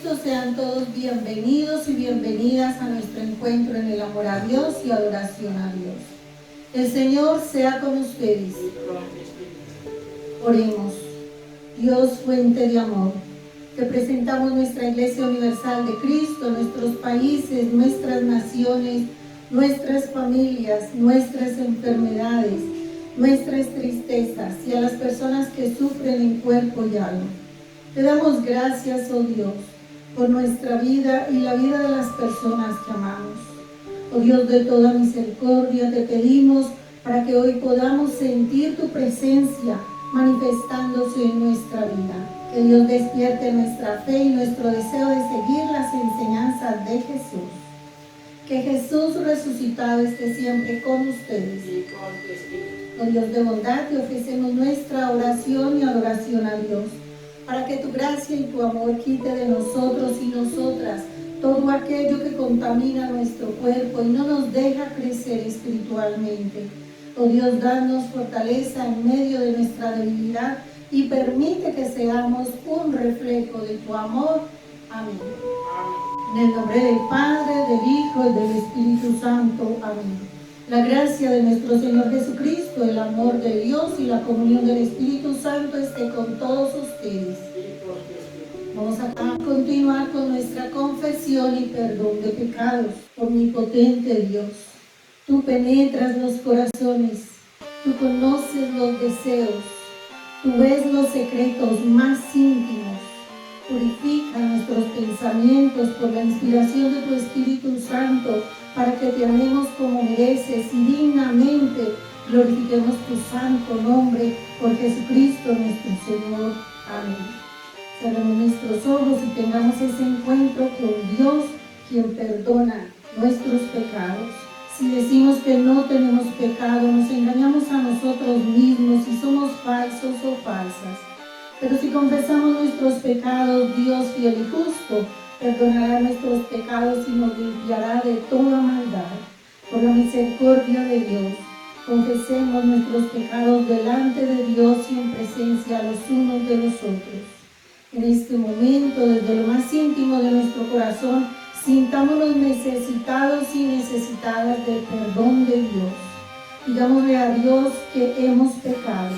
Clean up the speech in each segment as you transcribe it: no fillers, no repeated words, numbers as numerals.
Cristo, sean todos bienvenidos y bienvenidas a nuestro encuentro en el amor a Dios y adoración a Dios. El Señor sea con ustedes. Oremos. Dios, fuente de amor, te presentamos nuestra Iglesia Universal de Cristo, nuestros países, nuestras naciones, nuestras familias, nuestras enfermedades, nuestras tristezas y a las personas que sufren en cuerpo y alma. Te damos gracias, oh Dios, por nuestra vida y la vida de las personas que amamos. Oh Dios de toda misericordia, te pedimos para que hoy podamos sentir tu presencia manifestándose en nuestra vida. Que Dios despierte nuestra fe y nuestro deseo de seguir las enseñanzas de Jesús. Que Jesús resucitado esté siempre con ustedes. Oh Dios de bondad, te ofrecemos nuestra oración y adoración a Dios, para que tu gracia y tu amor quite de nosotros y nosotras todo aquello que contamina nuestro cuerpo y no nos deja crecer espiritualmente. Oh Dios, danos fortaleza en medio de nuestra debilidad y permite que seamos un reflejo de tu amor. Amén. En el nombre del Padre, del Hijo y del Espíritu Santo. Amén. La gracia de nuestro Señor Jesucristo, el amor de Dios y la comunión del Espíritu Santo esté con todos ustedes. Vamos a continuar con nuestra confesión y perdón de pecados. Omnipotente Dios, tú penetras los corazones, tú conoces los deseos, tú ves los secretos más íntimos. Purifica nuestros pensamientos por la inspiración de tu Espíritu Santo, para que te amemos como mereces y dignamente glorifiquemos tu santo nombre por Jesucristo nuestro Señor. Amén. Cerremos nuestros ojos y tengamos ese encuentro con Dios, quien perdona nuestros pecados. Si decimos que no tenemos pecado, nos engañamos a nosotros mismos y somos falsos o falsas. Pero si confesamos nuestros pecados, Dios fiel y justo perdonará nuestros pecados y nos limpiará de toda maldad. Por la misericordia de Dios, confesemos nuestros pecados delante de Dios y en presencia los unos de los otros. En este momento, desde lo más íntimo de nuestro corazón, sintámonos necesitados y necesitadas del perdón de Dios. Digámosle a Dios que hemos pecado.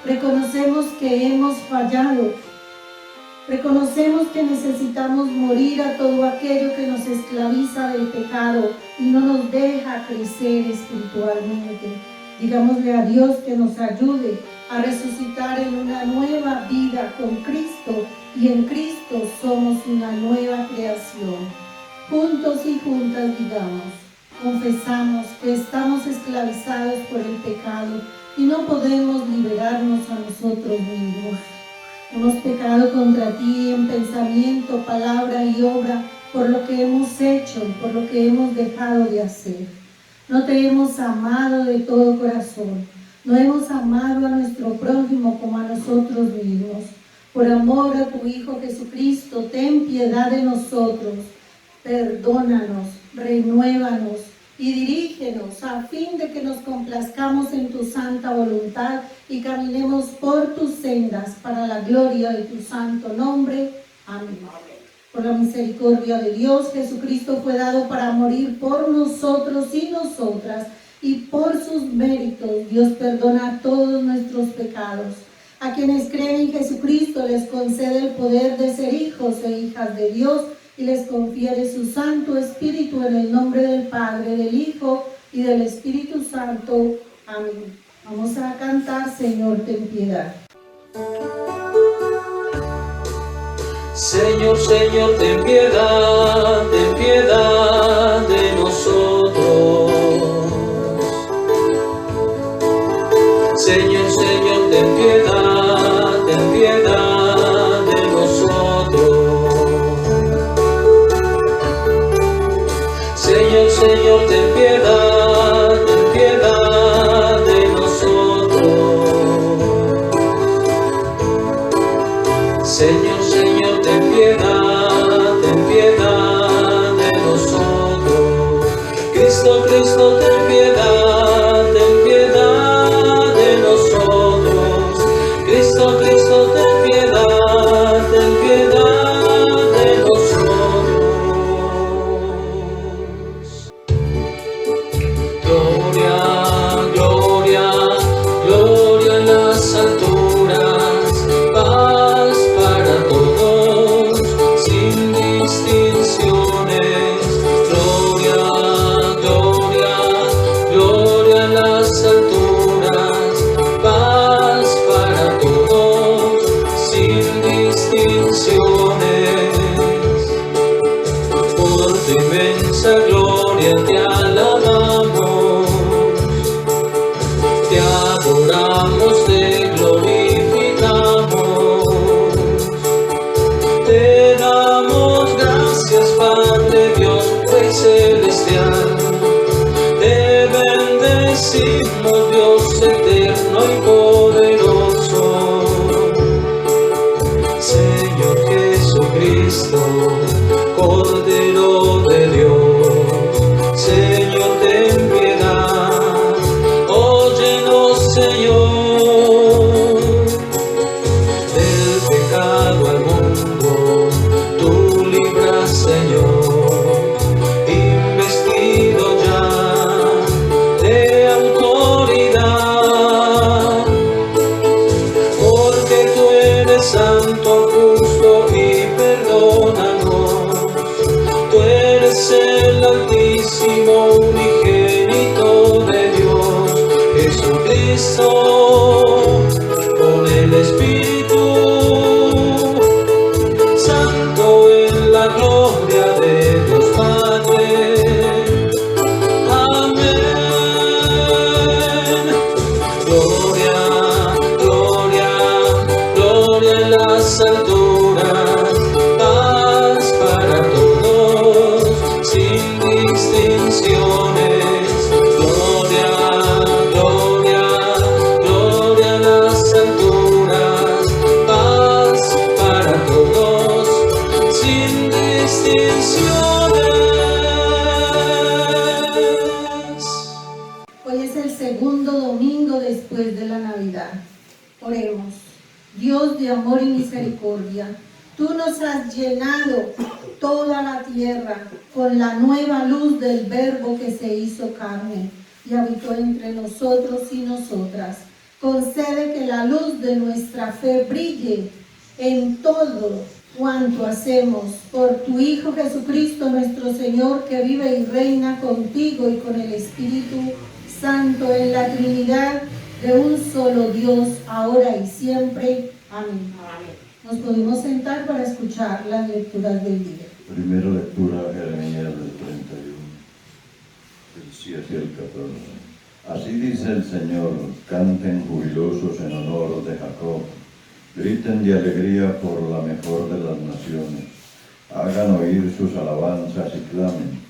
Reconocemos que hemos fallado. Reconocemos que necesitamos morir a todo aquello que nos esclaviza del pecado y no nos deja crecer espiritualmente. Digámosle a Dios que nos ayude a resucitar en una nueva vida con Cristo, y en Cristo somos una nueva creación. Juntos y juntas digamos, confesamos que estamos esclavizados por el pecado y no podemos liberarnos a nosotros mismos. Hemos pecado contra ti en pensamiento, palabra y obra, por lo que hemos hecho y por lo que hemos dejado de hacer. No te hemos amado de todo corazón, no hemos amado a nuestro prójimo como a nosotros mismos. Por amor a tu Hijo Jesucristo, ten piedad de nosotros, perdónanos, renuévanos y dirígenos a fin de que nos complazcamos en tu santa voluntad y caminemos por tus sendas para la gloria de tu santo nombre. Amén. Por la misericordia de Dios, Jesucristo fue dado para morir por nosotros y nosotras, y por sus méritos Dios perdona todos nuestros pecados. A quienes creen en Jesucristo les concede el poder de ser hijos e hijas de Dios y les confiere su Santo Espíritu en el nombre del Padre, del Hijo y del Espíritu Santo. Amén. Vamos a cantar, Señor, ten piedad. Señor, Señor, ten piedad de nosotros. Señor, Señor, ten piedad de nosotros. Señor, Señor, ten piedad de nosotros. Señor, Señor, ten piedad de nosotros. Cristo, Cristo, ten piedad de nosotros. Cristo, Cristo, ten piedad de nosotros. te adoramos, te glorificamos. Te damos gracias, Padre Dios, Rey celestial. Te bendecimos, Dios eterno y poderoso. Señor Jesucristo, Cordero de Dios, Señor, ten piedad. Óyenos, Señor. Del pecado al mundo tú libras, Señor, investido ya de autoridad, porque tú eres santo, justo y perdónanos. Tú eres el Altísimo, unigénito de Dios, Jesucristo, con el Espíritu Santo en la gloria de Dios Padre. Amén. Gloria, gloria, gloria en las alturas, paz para todos, sin distinciones. Gloria, gloria, gloria en las alturas, paz para todos, sin distinciones. Hoy es el segundo domingo después de la Navidad. Oremos. Dios de amor y misericordia, tú nos has llenado toda la tierra con la nueva luz del Verbo que se hizo carne y habitó entre nosotros y nosotras. Concede que la luz de nuestra fe brille en todo cuanto hacemos por tu Hijo Jesucristo nuestro Señor, que vive y reina contigo y con el Espíritu Santo en la Trinidad de un solo Dios, ahora y siempre. Amén. Nos podemos sentar para escuchar las lecturas del día. Primera lectura, Jeremías del 31, del 7 al 14. Así dice el Señor: canten jubilosos en honor de Jacob, griten de alegría por la mejor de las naciones, hagan oír sus alabanzas y clamen: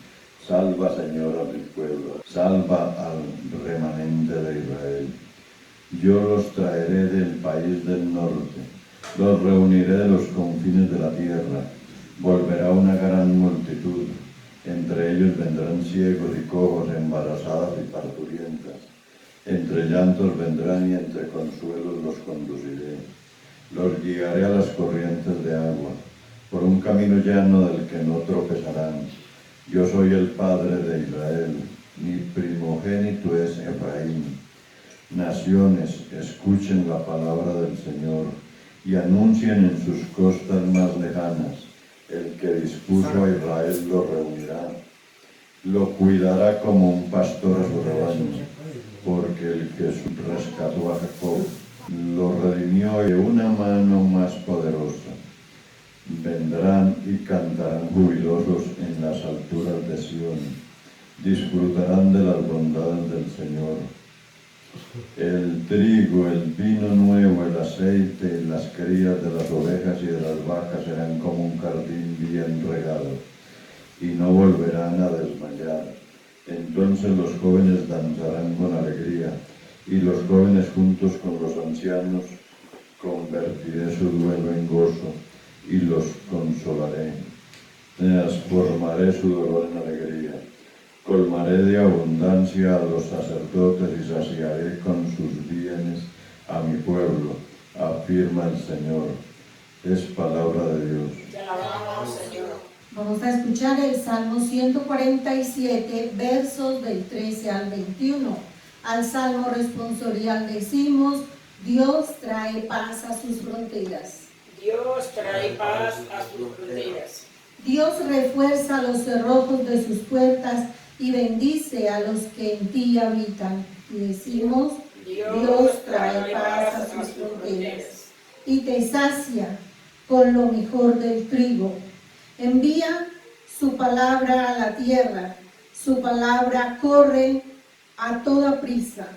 salva, Señor, a mi pueblo, salva al remanente de Israel. Yo los traeré del país del norte, los reuniré de los confines de la tierra. Volverá una gran multitud, entre ellos vendrán ciegos y cojos, embarazadas y parturientas. Entre llantos vendrán y entre consuelos los conduciré. Los guiaré a las corrientes de agua, por un camino llano del que no tropezarán. Yo soy el Padre de Israel, mi primogénito es Efraín. Naciones, escuchen la palabra del Señor y anuncien en sus costas más lejanas: el que dispuso a Israel lo reunirá, lo cuidará como un pastor a su rebaño, porque el que rescató a Jacob lo redimió de una mano más poderosa. Vendrán y cantarán jubilosos en las alturas de Sión, disfrutarán de las bondades del Señor. El trigo, el vino nuevo, el aceite y las crías de las ovejas y de las vacas serán como un jardín bien regado, y no volverán a desmayar. Entonces los jóvenes danzarán con alegría, y los jóvenes juntos con los ancianos convertiré su duelo en gozo, y los consolaré. Transformaré su dolor en alegría. Colmaré de abundancia a los sacerdotes y saciaré con sus bienes a mi pueblo, afirma el Señor. Es palabra de Dios. Te alabamos, Señor. Vamos a escuchar el Salmo 147, versos del 13 al 21. Al Salmo responsorial decimos: Dios trae paz a sus fronteras. Dios trae paz a sus fronteras. Dios refuerza los cerrojos de sus puertas y bendice a los que en ti habitan. Y decimos: Dios trae paz a sus fronteras y te sacia con lo mejor del trigo. Envía su palabra a la tierra, su palabra corre a toda prisa.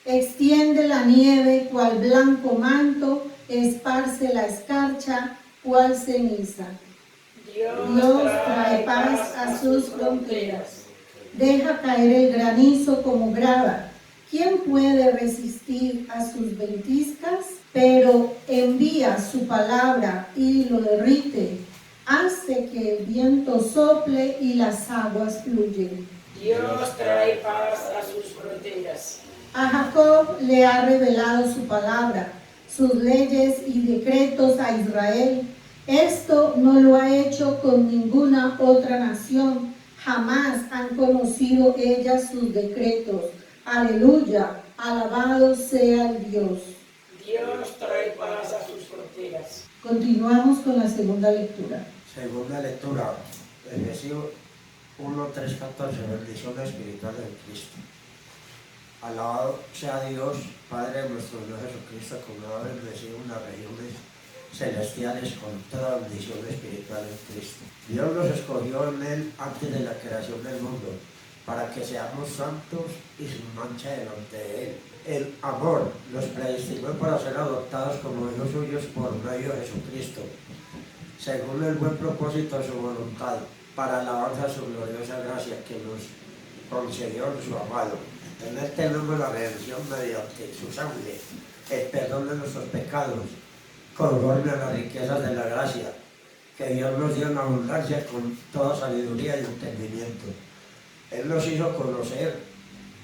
Extiende la nieve cual blanco manto, esparce la escarcha cual ceniza. Dios trae paz a sus fronteras. Deja caer el granizo como grava. ¿Quién puede resistir a sus ventiscas? Pero envía su palabra y lo derrite. Hace que el viento sople y las aguas fluyen. Dios trae paz a sus fronteras. A Jacob le ha revelado su palabra, sus leyes y decretos a Israel. Esto no lo ha hecho con ninguna otra nación. Jamás han conocido ellas sus decretos. Aleluya, alabado sea el Dios. Dios trae paz a sus fronteras. Continuamos con la segunda lectura. Segunda lectura, Efesios 1, 3, 14, bendición espiritual en Cristo. Alabado sea Dios, Padre de nuestro Dios Jesucristo, que nos ha bendecido en las regiones celestiales con toda bendición espiritual en Cristo. Dios nos escogió en Él antes de la creación del mundo, para que seamos santos y sin mancha delante de Él. El amor nos predestinó para ser adoptados como hijos suyos por medio de Jesucristo, según el buen propósito de su voluntad, para alabanza de su gloriosa gracia que nos concedió en su amado. En Él tenemos la redención mediante su sangre, el perdón de nuestros pecados, conforme a las riquezas de la gracia, que Dios nos dio en abundancia con toda sabiduría y entendimiento. Él nos hizo conocer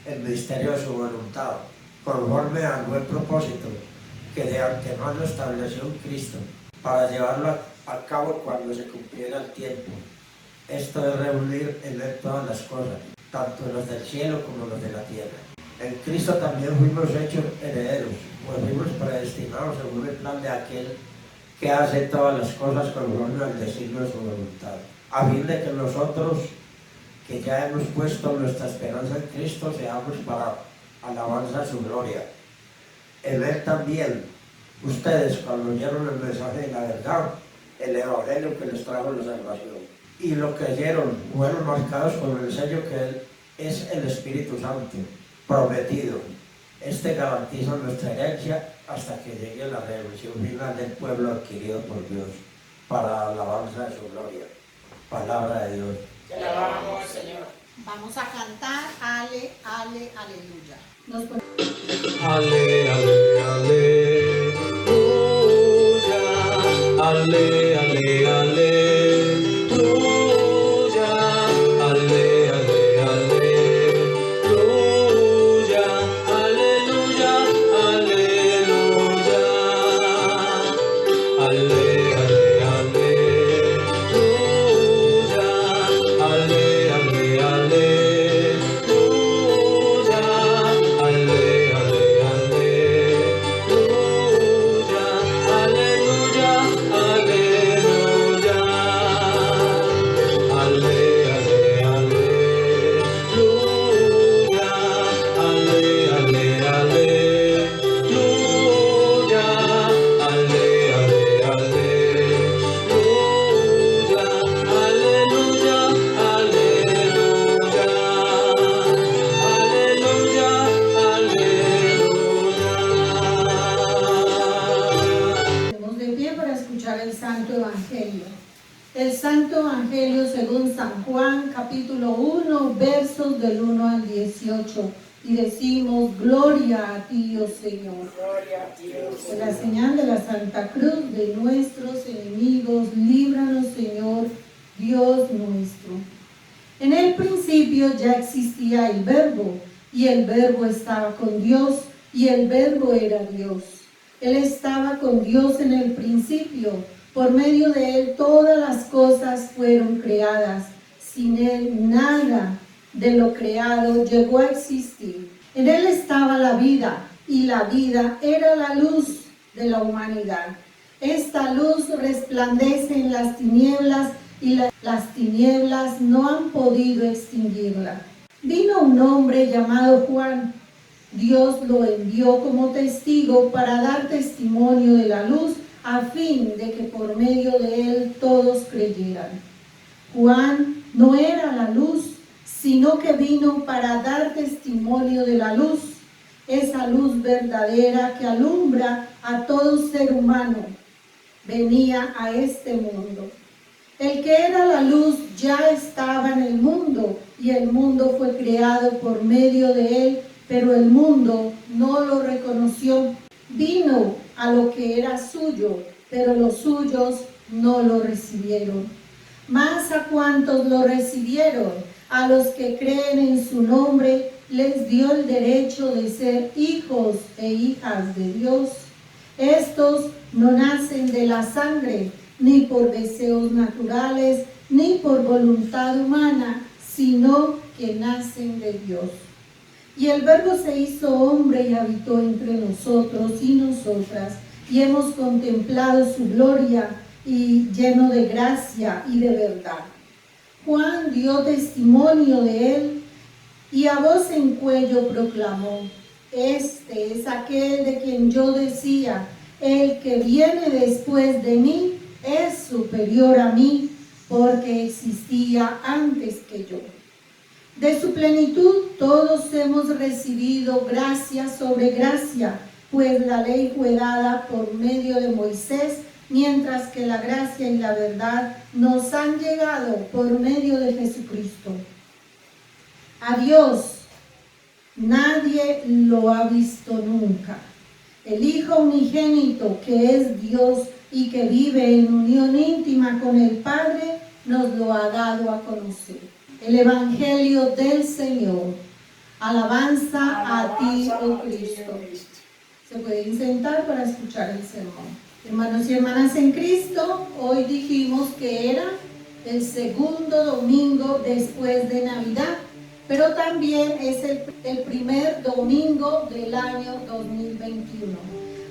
el misterio de su voluntad, conforme al buen propósito que de antemano estableció en Cristo, para llevarlo a cabo cuando se cumpliera el tiempo. Esto es reunir en Él todas las cosas, tanto los del cielo como los de la tierra. En Cristo también fuimos hechos herederos, pues fuimos predestinados según el plan de aquel que hace todas las cosas conforme al designio de su voluntad, a fin de que nosotros, que ya hemos puesto nuestra esperanza en Cristo, seamos para alabanza de su gloria. En Él también, ustedes, cuando oyeron el mensaje de la verdad, el evangelio que les trajo la salvación, y lo creyeron, fueron marcados con el sello que Él es el Espíritu Santo, prometido. Este garantiza nuestra herencia hasta que llegue la redención final del pueblo adquirido por Dios, para alabanza de su gloria. Palabra de Dios. Te alabamos, Señor. Vamos a cantar Ale, Ale, Aleluya. Nos Ale, ale, aleluya. Ale, ale, aleluya. Ale, ale, aleluya. Aleluya, aleluya. Ale, ale, aleluya. Ale, ale, aleluya. Ale, ale, aleluya. Aleluya, aleluya. Ale, ale, aleluya. Ale, ale, aleluya. Ale, ale, aleluya. Aleluya, aleluya. ponemos de pie para escuchar el Santo Evangelio. El Santo Evangelio según San Juan, capítulo 1, versos del 1 al 18. Y decimos, gloria a ti, oh Señor. Gloria a Dios. Por la señal de la Santa Cruz de nuestros enemigos, líbranos, Señor, Dios nuestro. En el principio ya existía el Verbo, y el Verbo estaba con Dios, y el Verbo era Dios. Él estaba con Dios en el principio. Por medio de Él todas las cosas fueron creadas. Sin Él nada de lo creado llegó a existir. En Él estaba la vida, y la vida era la luz de la humanidad. Esta luz resplandece en las tinieblas, y las tinieblas no han podido extinguirla. Vino un hombre llamado Juan. Dios lo envió como testigo para dar testimonio de la luz, a fin de que por medio de él todos creyeran. Juan no era la luz, sino que vino para dar testimonio de la luz, esa luz verdadera que alumbra a todo ser humano, venía a este mundo. El que era la luz ya estaba en el mundo y el mundo fue creado por medio de él, pero el mundo no lo reconoció. Vino a lo que era suyo, pero los suyos no lo recibieron. Mas a cuantos lo recibieron, a los que creen en su nombre, les dio el derecho de ser hijos e hijas de Dios. Estos no nacen de la sangre, ni por deseos naturales, ni por voluntad humana, sino que nacen de Dios. Y el Verbo se hizo hombre y habitó entre nosotros y nosotras, y hemos contemplado su gloria, y lleno de gracia y de verdad. Juan dio testimonio de él, y a voz en cuello proclamó: este es aquel de quien yo decía, el que viene después de mí es superior a mí, porque existía antes que yo. De su plenitud todos hemos recibido gracia sobre gracia, pues la ley fue dada por medio de Moisés, mientras que la gracia y la verdad nos han llegado por medio de Jesucristo. A Dios nadie lo ha visto nunca. El Hijo unigénito, que es Dios y que vive en unión íntima con el Padre, nos lo ha dado a conocer. El Evangelio del Señor. Alabanza a ti, oh Cristo. Se pueden sentar para escuchar el sermón. Hermanos y hermanas en Cristo, hoy dijimos que era el segundo domingo después de Navidad, pero también es el primer domingo del año 2021.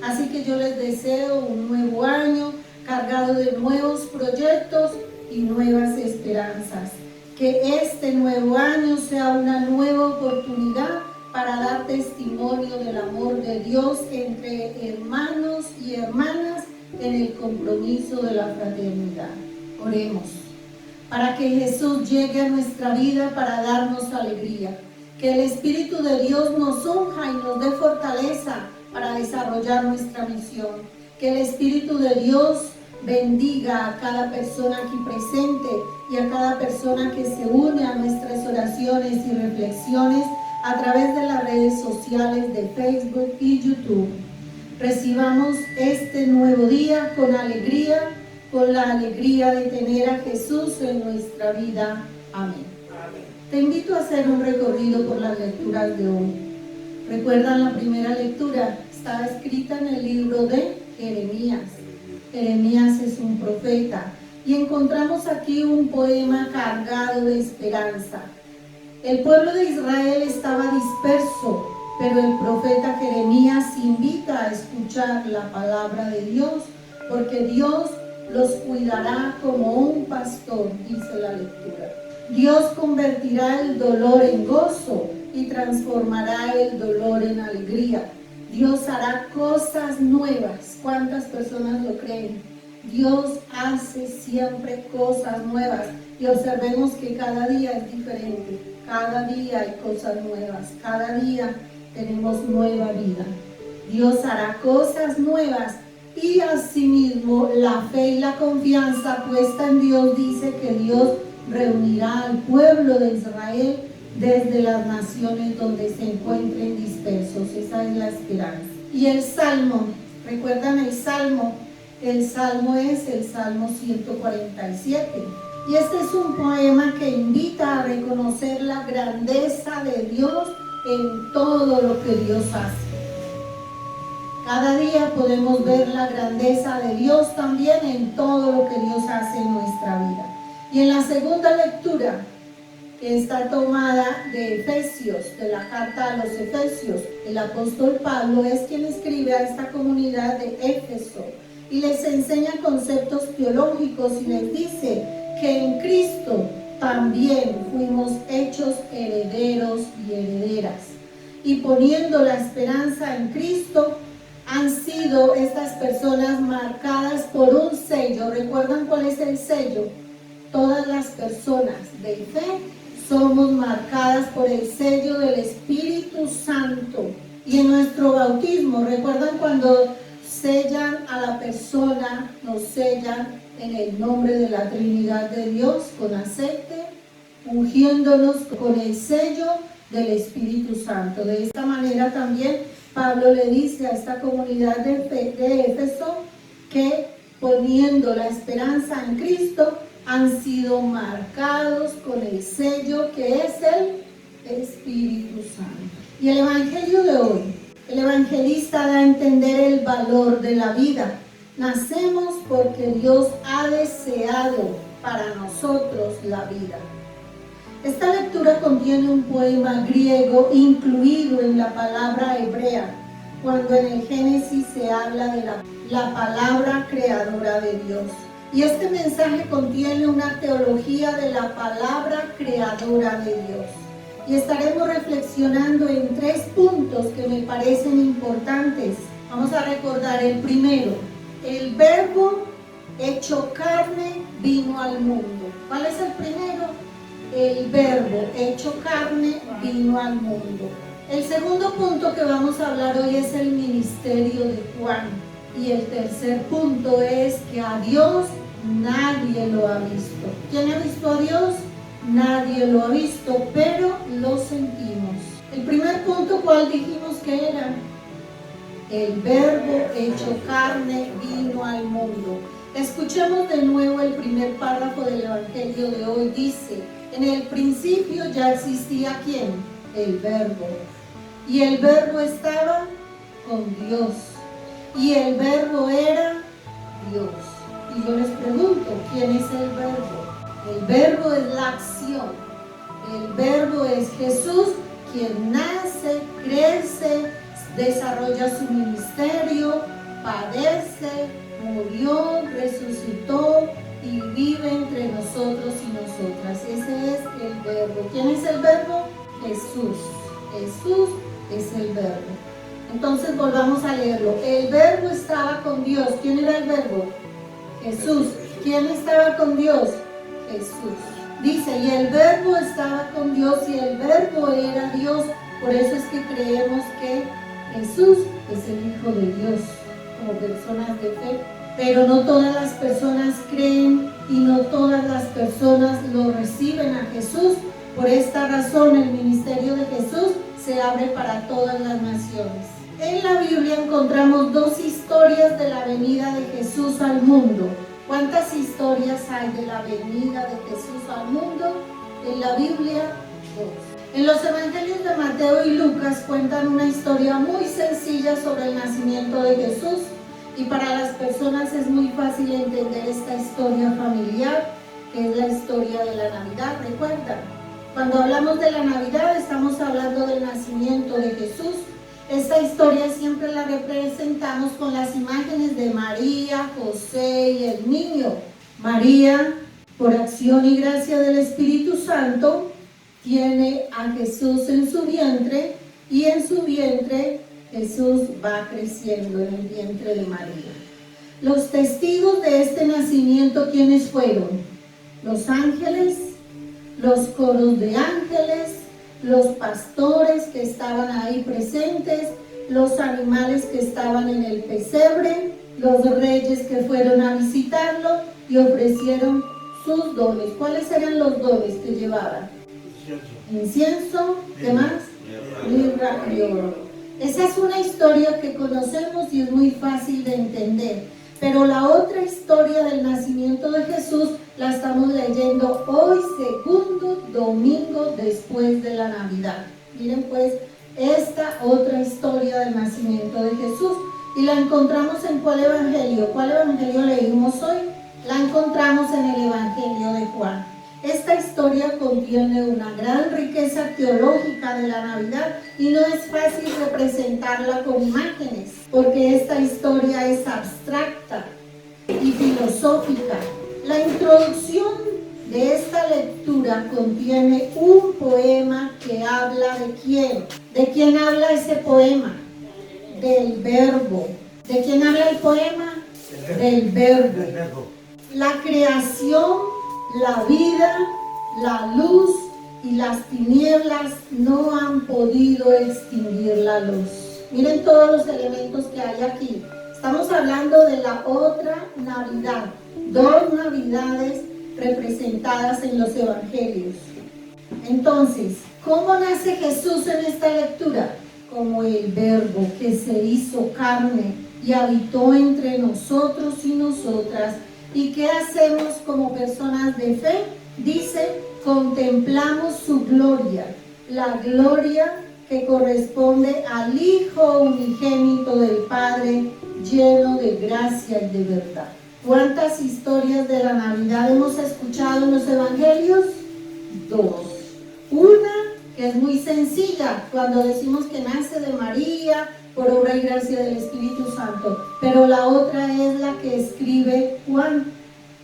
Así que yo les deseo un nuevo año cargado de nuevos proyectos y nuevas esperanzas. Que este nuevo año sea una nueva oportunidad para dar testimonio del amor de Dios entre hermanos y hermanas en el compromiso de la fraternidad. Oremos. Para que Jesús llegue a nuestra vida para darnos alegría. Que el Espíritu de Dios nos unja y nos dé fortaleza para desarrollar nuestra misión. Que el Espíritu de Dios bendiga a cada persona aquí presente y a cada persona que se une a nuestras oraciones y reflexiones a través de las redes sociales de Facebook y YouTube. Recibamos este nuevo día con alegría, con la alegría de tener a Jesús en nuestra vida. Amén. Te invito a hacer un recorrido por las lecturas de hoy. ¿Recuerdan la primera lectura? Está escrita en el libro de Jeremías. Jeremías es un profeta y encontramos aquí un poema cargado de esperanza. El pueblo de Israel estaba disperso, pero el profeta Jeremías invita a escuchar la palabra de Dios, porque Dios los cuidará como un pastor, dice la lectura. Dios convertirá el dolor en gozo y transformará el dolor en alegría. Dios hará cosas nuevas. ¿Cuántas personas lo creen? Dios hace siempre cosas nuevas y observemos que cada día es diferente. Cada día hay cosas nuevas. Cada día tenemos nueva vida. Dios hará cosas nuevas y asimismo la fe y la confianza puesta en Dios dice que Dios reunirá al pueblo de Israel desde las naciones donde se encuentren dispersos. Esa es la esperanza. Y el Salmo, ¿recuerdan el Salmo? El Salmo es el Salmo 147. Y este es un poema que invita a reconocer la grandeza de Dios en todo lo que Dios hace. Cada día podemos ver la grandeza de Dios también en todo lo que Dios hace en nuestra vida. Y en la segunda lectura, que está tomada de Efesios, de la carta a los Efesios, el apóstol Pablo es quien escribe a esta comunidad de Éfeso y les enseña conceptos teológicos y les dice que en Cristo también fuimos hechos herederos y herederas. Y poniendo la esperanza en Cristo, han sido estas personas marcadas por un sello. ¿Recuerdan cuál es el sello? Todas las personas de fe somos marcadas por el sello del Espíritu Santo Y en nuestro bautismo, ¿recuerdan cuando sellan a la persona, nos sellan en el nombre de la Trinidad de Dios con aceite, ungiéndonos con el sello del Espíritu Santo? De esta manera también Pablo le dice a esta comunidad de Éfeso que poniendo la esperanza en Cristo han sido marcados con el sello que es el Espíritu Santo. Y el Evangelio de hoy, el evangelista da a entender el valor de la vida. Nacemos porque Dios ha deseado para nosotros la vida. Esta lectura contiene un poema griego incluido en la palabra hebrea, cuando en el Génesis se habla de la palabra creadora de Dios. Y este mensaje contiene una teología de la palabra creadora de Dios. Y estaremos reflexionando en 3 puntos que me parecen importantes. Vamos a recordar el primero: el verbo hecho carne vino al mundo. ¿Cuál es el primero? El verbo hecho carne vino al mundo. El segundo punto que vamos a hablar hoy es el ministerio de Juan. Y el tercer punto es que a Dios nadie lo ha visto. ¿Quién ha visto a Dios? Nadie lo ha visto, pero lo sentimos. El primer punto, ¿cuál dijimos que era? El verbo hecho carne vino al mundo. Escuchemos de nuevo el primer párrafo del Evangelio de hoy. Dice: en el principio ya existía ¿quién? El verbo. Y el verbo estaba con Dios. Y el verbo era Dios. Y yo les pregunto, ¿quién es el verbo? El verbo es la acción. El verbo es Jesús, quien nace, crece, desarrolla su ministerio, padece, murió, resucitó y vive entre nosotros y nosotras. Ese es el verbo. ¿Quién es el verbo? Jesús. Jesús es el verbo. Entonces volvamos a leerlo. El verbo estaba con Dios. ¿Quién era el verbo? Jesús. ¿Quién estaba con Dios? Jesús. Dice, y el verbo estaba con Dios y el verbo era Dios. Por eso es que creemos que Jesús es el Hijo de Dios, como personas de fe. Pero no todas las personas creen y no todas las personas lo reciben a Jesús. Por esta razón el ministerio de Jesús se abre para todas las naciones. En la Biblia encontramos 2 historias de la venida de Jesús al mundo. ¿Cuántas historias hay de la venida de Jesús al mundo? En la Biblia, 2. En los evangelios de Mateo y Lucas cuentan una historia muy sencilla sobre el nacimiento de Jesús, y para las personas es muy fácil entender esta historia familiar, que es la historia de la Navidad. ¿Recuerdan? Cuando hablamos de la Navidad estamos hablando del nacimiento de Jesús. Esta historia siempre la representamos con las imágenes de María, José y el niño. María, por acción y gracia del Espíritu Santo, tiene a Jesús en su vientre, y en su vientre Jesús va creciendo en el vientre de María. Los testigos de este nacimiento, ¿quiénes fueron? Los ángeles, los coros de ángeles, los pastores que estaban ahí presentes, los animales que estaban en el pesebre, los reyes que fueron a visitarlo y ofrecieron sus dones. ¿Cuáles eran los dones que llevaban? Incienso, ¿qué más? Mirra y oro. Esa es una historia que conocemos y es muy fácil de entender. Pero la otra historia del nacimiento de Jesús la estamos leyendo hoy, segundo domingo después de la Navidad. Miren pues esta otra historia del nacimiento de Jesús, y la encontramos en ¿cuál evangelio? ¿Cuál evangelio leímos hoy? La encontramos en el Evangelio de Juan. Esta historia contiene una gran riqueza teológica de la Navidad y no es fácil representarla con imágenes, porque esta historia es abstracta y filosófica. La introducción de esta lectura contiene un poema que habla de ¿quién? ¿De quién habla ese poema? Del verbo. ¿De quién habla el poema? Del verbo. La creación, la vida, la luz y las tinieblas no han podido extinguir la luz. Miren todos los elementos que hay aquí. Estamos hablando de la otra Navidad, 2 Navidades representadas en los Evangelios. Entonces, ¿cómo nace Jesús en esta lectura? Como el Verbo que se hizo carne y habitó entre nosotros y nosotras. ¿Y qué hacemos como personas de fe? Dice, contemplamos su gloria, la gloria que corresponde al Hijo unigénito del Padre, lleno de gracia y de verdad. ¿Cuántas historias de la Navidad hemos escuchado en los Evangelios? 2. Una que es muy sencilla, cuando decimos que nace de María, por obra y gracia del Espíritu Santo. Pero la otra es la que escribe Juan,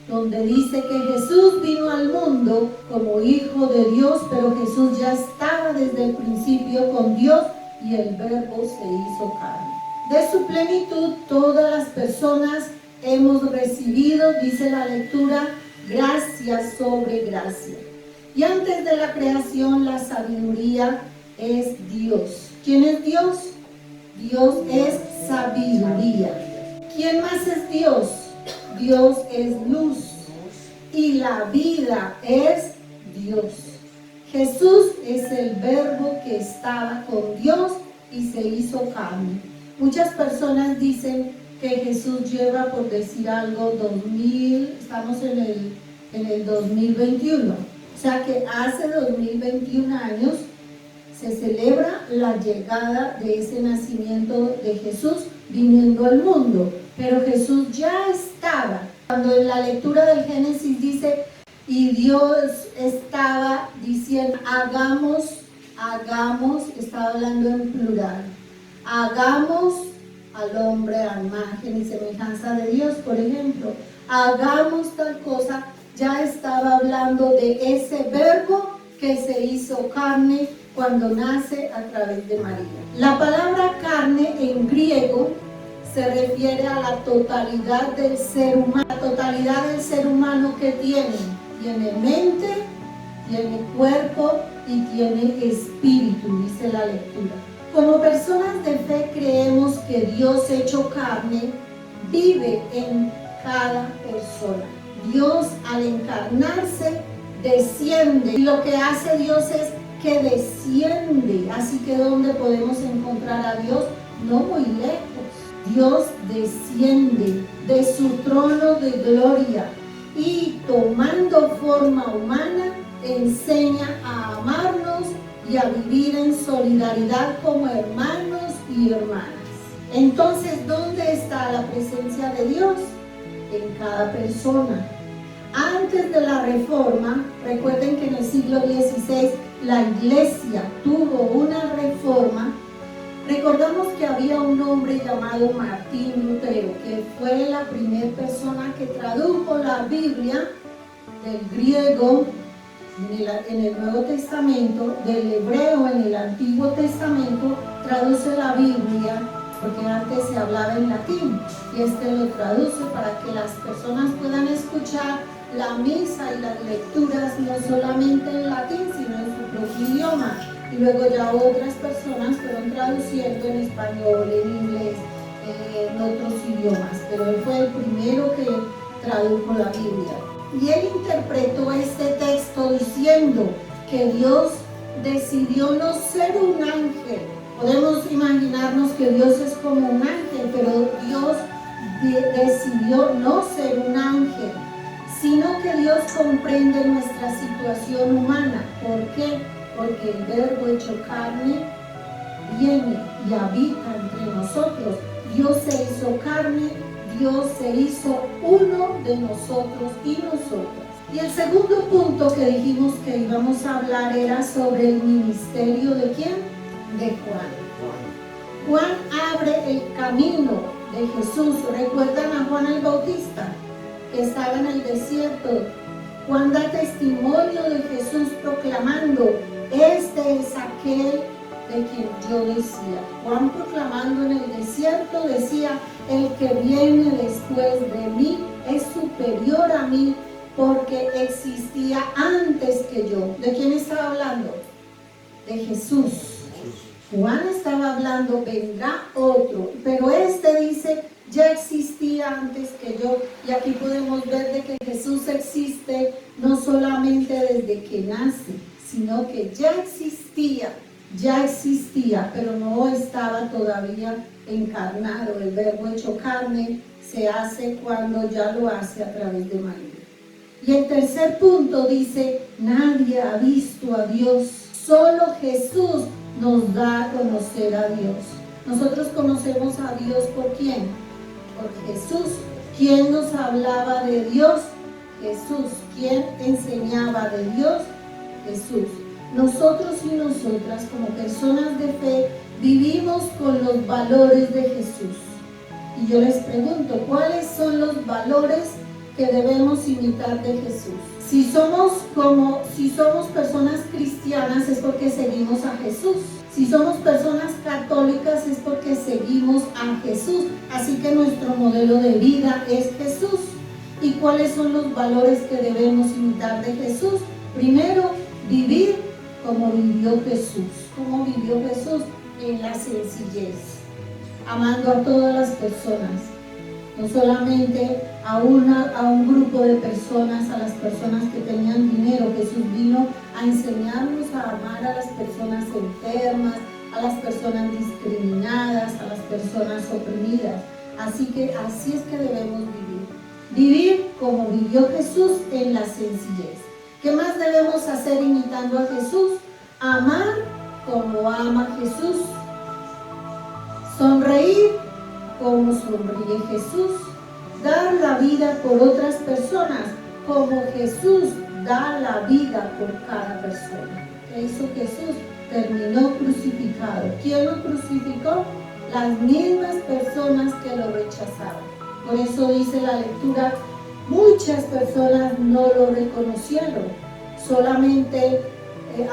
donde dice que Jesús vino al mundo como Hijo de Dios, pero Jesús ya estaba desde el principio con Dios y el Verbo se hizo carne. De su plenitud todas las personas hemos recibido, dice la lectura, gracia sobre gracia. Y antes de la creación la sabiduría es Dios. ¿Quién es Dios? Dios es sabiduría. ¿Quién más es Dios? Dios es luz y la vida es Dios. Jesús es el Verbo que estaba con Dios y se hizo carne. Muchas personas dicen que Jesús lleva, por decir algo, 2000, estamos en el 2021. O sea que hace 2021 años se celebra la llegada de ese nacimiento de Jesús viniendo al mundo. Pero Jesús ya estaba. Cuando en la lectura del Génesis dice, y Dios estaba diciendo, hagamos, estaba hablando en plural, hagamos al hombre a imagen y semejanza de Dios, por ejemplo, hagamos tal cosa, ya estaba hablando de ese Verbo que se hizo carne cuando nace a través de María. La palabra carne en griego se refiere a la totalidad del ser humano, la totalidad del ser humano que tiene mente, tiene cuerpo y tiene espíritu, dice la lectura. Como personas de fe creemos que Dios hecho carne vive en cada persona. Dios al encarnarse desciende y lo que hace Dios es que desciende. Así que ¿dónde podemos encontrar a Dios? No muy lejos. Dios desciende de su trono de gloria y tomando forma humana enseña a amarnos y a vivir en solidaridad como hermanos y hermanas. Entonces, ¿dónde está la presencia de Dios? En cada persona. Antes de la Reforma, recuerden que en el siglo XVI la Iglesia tuvo una reforma. Recordamos que había un hombre llamado Martín Lutero, que fue la primera persona que tradujo la Biblia del griego en el Nuevo Testamento, del hebreo en el Antiguo Testamento, traduce la Biblia, porque antes se hablaba en latín, y este lo traduce para que las personas puedan escuchar la misa y las lecturas no solamente en latín, sino en su propio idioma. Y luego ya otras personas fueron traduciendo en español, en inglés, en otros idiomas, pero él fue el primero que tradujo la Biblia. Y él interpretó este texto diciendo que Dios decidió no ser un ángel. Podemos imaginarnos que Dios es como un ángel, pero Dios decidió no ser un ángel, sino que Dios comprende nuestra situación humana. ¿Por qué? Porque el Verbo hecho carne viene y habita entre nosotros. Dios se hizo carne, Dios se hizo uno de nosotros y nosotras. Y el segundo punto que dijimos que íbamos a hablar era sobre el ministerio ¿de quién? De Juan. Juan abre el camino de Jesús. ¿Recuerdan a Juan el Bautista? Que estaba en el desierto. Juan da testimonio de Jesús proclamando, este es aquel de quien yo decía. Juan proclamando en el desierto decía, el que viene después de mí es superior a mí porque existía antes que yo. ¿De quién estaba hablando? De Jesús. Juan estaba hablando, vendrá otro, pero este dice, ya existía antes que yo. Y aquí podemos ver de que Jesús existe no solamente desde que nace, sino que ya existía, pero no estaba todavía encarnado. El verbo hecho carne se hace cuando ya lo hace a través de María. Y el tercer punto dice, nadie ha visto a Dios, solo Jesús nos da a conocer a Dios. Nosotros conocemos a Dios ¿por quién? Por Jesús. ¿Quién nos hablaba de Dios? Jesús. ¿Quién enseñaba de Dios? Jesús. Nosotros y nosotras como personas de fe vivimos con los valores de Jesús. Y yo les pregunto, ¿cuáles son los valores que debemos imitar de Jesús? Si somos personas cristianas es porque seguimos a Jesús. Si somos personas católicas es porque seguimos a Jesús. Así que nuestro modelo de vida es Jesús. ¿Y cuáles son los valores que debemos imitar de Jesús? Primero, vivir como vivió Jesús. ¿Cómo vivió Jesús? En la sencillez, amando a todas las personas. No solamente a un grupo de personas, a las personas que tenían dinero. Jesús vino a enseñarnos a amar a las personas enfermas, a las personas discriminadas, a las personas oprimidas. Así es que debemos vivir. Vivir como vivió Jesús en la sencillez. ¿Qué más debemos hacer imitando a Jesús? Amar como ama Jesús. Sonreír como sonríe Jesús, dar la vida por otras personas, como Jesús da la vida por cada persona. ¿Qué hizo Jesús? Terminó crucificado. ¿Quién lo crucificó? Las mismas personas que lo rechazaron. Por eso dice la lectura, muchas personas no lo reconocieron, solamente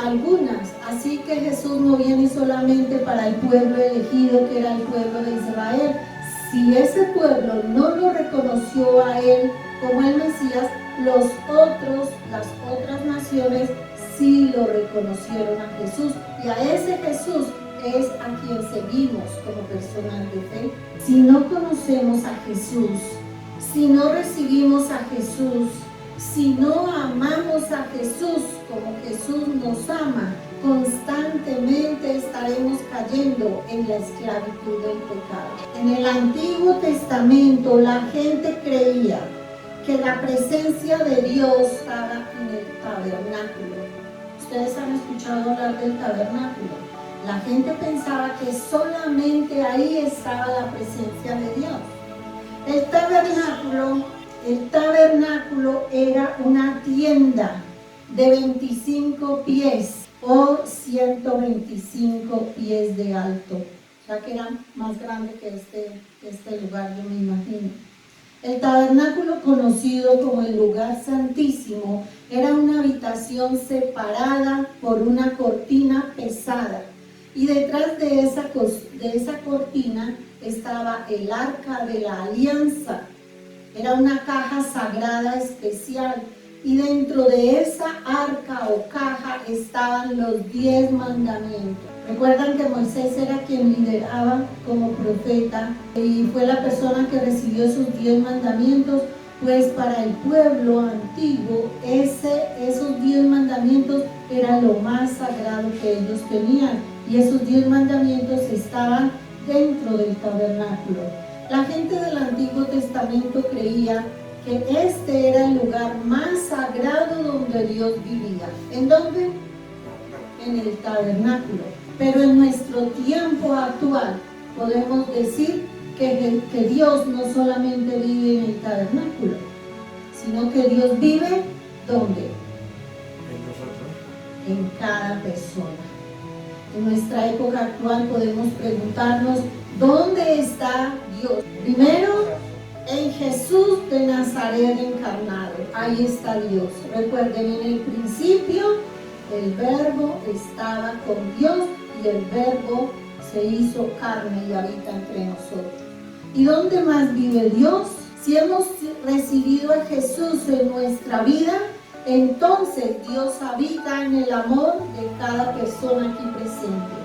algunas. Así que Jesús no viene solamente para el pueblo elegido, que era el pueblo de Israel. Si ese pueblo no lo reconoció a él como el Mesías, las otras naciones sí lo reconocieron a Jesús. Y a ese Jesús es a quien seguimos como personas de fe. Si no conocemos a Jesús, si no recibimos a Jesús, si no amamos a Jesús como Jesús nos ama, constantemente estaremos cayendo en la esclavitud del pecado. En el Antiguo Testamento la gente creía que la presencia de Dios estaba en el tabernáculo. Ustedes han escuchado hablar del tabernáculo. La gente pensaba que solamente ahí estaba la presencia de Dios. El tabernáculo era una tienda de 25 pies o 125 pies de alto. O sea que era más grande que este lugar, yo me imagino. El tabernáculo, conocido como el lugar santísimo, era una habitación separada por una cortina pesada. Y detrás de esa cortina estaba el arca de la alianza. Era una caja sagrada especial. Y dentro de esa arca o caja estaban los 10 mandamientos. Recuerdan que Moisés era quien lideraba como profeta y fue la persona que recibió esos 10 mandamientos. Pues para el pueblo antiguo esos 10 mandamientos eran lo más sagrado que ellos tenían. Y esos 10 mandamientos estaban dentro del tabernáculo. La gente del Antiguo Testamento creía que este era el lugar más sagrado donde Dios vivía. ¿En dónde? En el tabernáculo. Pero en nuestro tiempo actual podemos decir que Dios no solamente vive en el tabernáculo, sino que Dios vive ¿dónde? En nosotros. En cada persona. En nuestra época actual podemos preguntarnos, ¿dónde está Dios? Primero, en Jesús de Nazaret encarnado. Ahí está Dios. Recuerden, en el principio el Verbo estaba con Dios y el Verbo se hizo carne y habita entre nosotros. ¿Y dónde más vive Dios? Si hemos recibido a Jesús en nuestra vida, entonces Dios habita en el amor de cada persona aquí presente.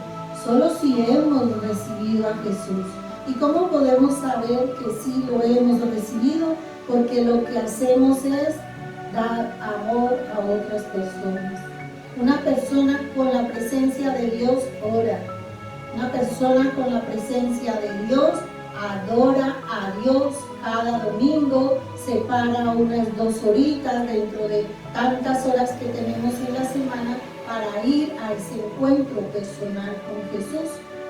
Solo si hemos recibido a Jesús. ¿Y cómo podemos saber que sí lo hemos recibido? Porque lo que hacemos es dar amor a otras personas. Una persona con la presencia de Dios ora. Una persona con la presencia de Dios adora a Dios cada domingo, separa unas 2 horitas dentro de tantas horas que tenemos en la semana para ir a ese encuentro personal con Jesús,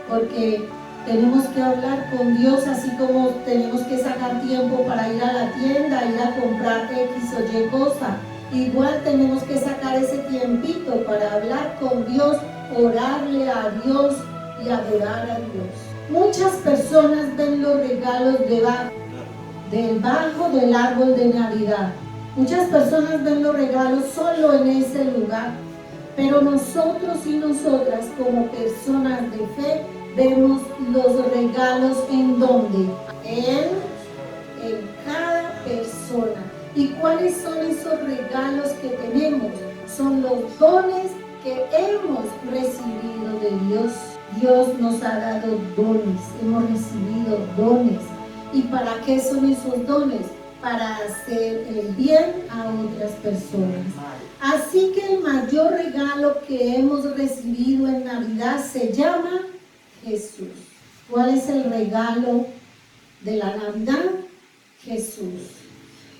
porque tenemos que hablar con Dios, así como tenemos que sacar tiempo para ir a la tienda, ir a comprar X o Y cosa. Igual tenemos que sacar ese tiempito para hablar con Dios, orarle a Dios y adorar a Dios. Muchas personas ven los regalos debajo del árbol de Navidad. Muchas personas ven los regalos solo en ese lugar. Pero nosotros y nosotras como personas de fe vemos los regalos ¿en dónde? En cada persona. ¿Y cuáles son esos regalos que tenemos? Son los dones que hemos recibido de Dios. Dios nos ha dado dones, hemos recibido dones. ¿Y para qué son esos dones? Para hacer el bien a otras personas. Así que el mayor regalo que hemos recibido en Navidad se llama Jesús. ¿Cuál es el regalo de la Navidad? Jesús.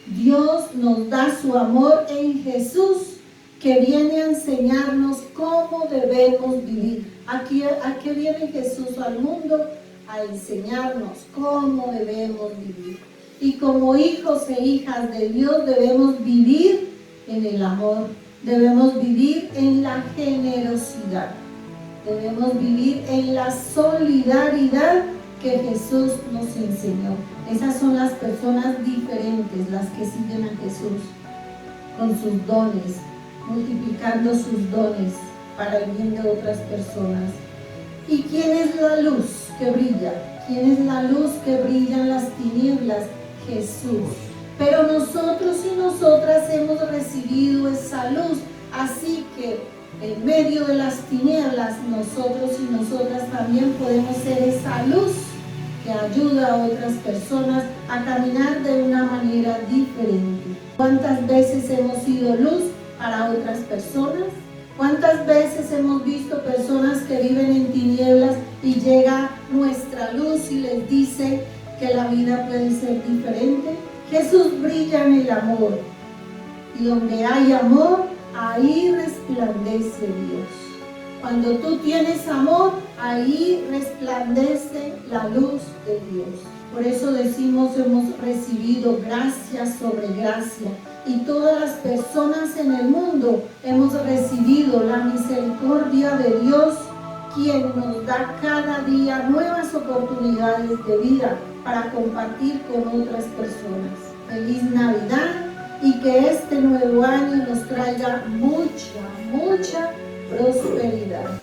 Dios nos da su amor en Jesús, que viene a enseñarnos cómo debemos vivir. ¿A qué viene Jesús al mundo? A enseñarnos cómo debemos vivir. Y como hijos e hijas de Dios debemos vivir en el amor, debemos vivir en la generosidad, debemos vivir en la solidaridad que Jesús nos enseñó. Esas son las personas diferentes, las que siguen a Jesús, con sus dones, multiplicando sus dones para el bien de otras personas. ¿Y quién es la luz que brilla? ¿Quién es la luz que brilla en las tinieblas? Jesús. Pero nosotros y nosotras hemos recibido esa luz, así que en medio de las tinieblas nosotros y nosotras también podemos ser esa luz que ayuda a otras personas a caminar de una manera diferente. ¿Cuántas veces hemos sido luz para otras personas? ¿Cuántas veces hemos visto personas que viven en tinieblas y llega nuestra luz y les dice que la vida puede ser diferente? Jesús brilla en el amor, y donde hay amor, ahí resplandece Dios. Cuando tú tienes amor, ahí resplandece la luz de Dios. Por eso decimos, hemos recibido gracia sobre gracia, y todas las personas en el mundo hemos recibido la misericordia de Dios, quien nos da cada día nuevas oportunidades de vida para compartir con otras personas. Feliz Navidad, y que este nuevo año nos traiga mucha prosperidad.